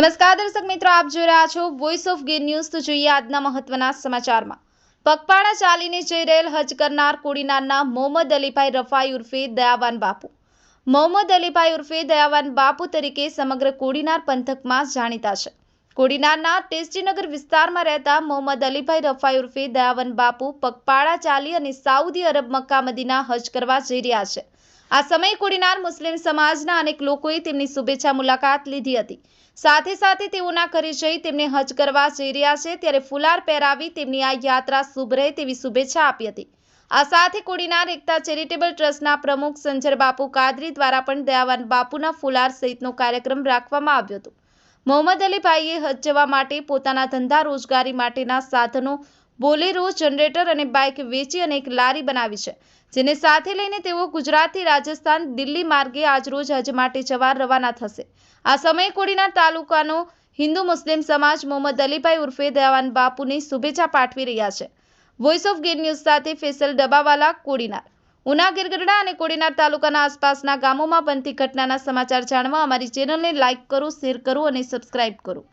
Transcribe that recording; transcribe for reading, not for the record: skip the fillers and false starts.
નમસ્કાર દર્શક મિત્રો, આપ જોઈ રહ્યા છો વોઇસ ઓફ ગીર ન્યૂઝ। તો જોઈએ આજના મહત્વના સમાચારમાં। પગપાળા ચાલીને જઈ રહેલ હજ કરનાર કોડીનારના મોહમ્મદ અલીભાઈ રફાઈ ઉર્ફે દયાવાન બાપુ। મોહમ્મદ અલીભાઈ ઉર્ફે દયાવાન બાપુ તરીકે સમગ્ર કોડીનાર પંથકમાં જાણીતા છે। કોડીનારના ટેસ્ટીનગર વિસ્તારમાં રહેતા મોહમ્મદ અલીભાઈ રફાઈ ઉર્ફે દયાવાન બાપુ પગપાળા ચાલી અને સાઉદી અરબ મક્કા મદીના હજ કરવા જઈ રહ્યા છે। આ સમયે કોડીનાર મુસ્લિમ સમાજના અનેક લોકોએ તેમની શુભેચ્છા મુલાકાત લીધી હતી। સાથે સાથે તેઓના ઘરે જઈ તેમને હજ કરવા જઈ રહ્યા છે ત્યારે ફુલાર પહેરાવી તેમની આ યાત્રા શુભ રહે તેવી શુભેચ્છા આપી હતી। આ સાથે કોડીનાર એકતા ચેરિટેબલ ટ્રસ્ટના પ્રમુખ સંજર બાપુ કાદરી દ્વારા પણ દયાવાન બાપુના ફુલાર સહિતનો કાર્યક્રમ રાખવામાં આવ્યો હતો। મોહમ્મદ અલીભાઈએ હજ જવા માટે પોતાના ધંધા રોજગારી માટેના સાધનો બોલેરો, જનરેટર અને બાઇક વેચી અને એક લારી બનાવી છે, જેને સાથે લઈને તેઓ ગુજરાતથી રાજસ્થાન, દિલ્હી માર્ગે આજરોજ હજ માટે જવા રવાના થશે। આ સમયે કોડીનાર તાલુકાનો હિન્દુ મુસ્લિમ સમાજ મોહમ્મદ અલીભાઈ ઉર્ફે દયાવાન બાપુની શુભેચ્છા પાઠવી રહ્યા છે। વોઇસ ઓફ ગીર ન્યૂઝ સાથે ફેસલ ડબાવાલા, કોડીનાર। ઉના, ગીરગઢડા અને કોડીનાર તાલુકાના આસપાસના ગામોમાં બનતી ઘટનાના સમાચાર જાણવા અમારી ચેનલને લાઇક કરો, શેર કરો અને સબસ્ક્રાઇબ કરો।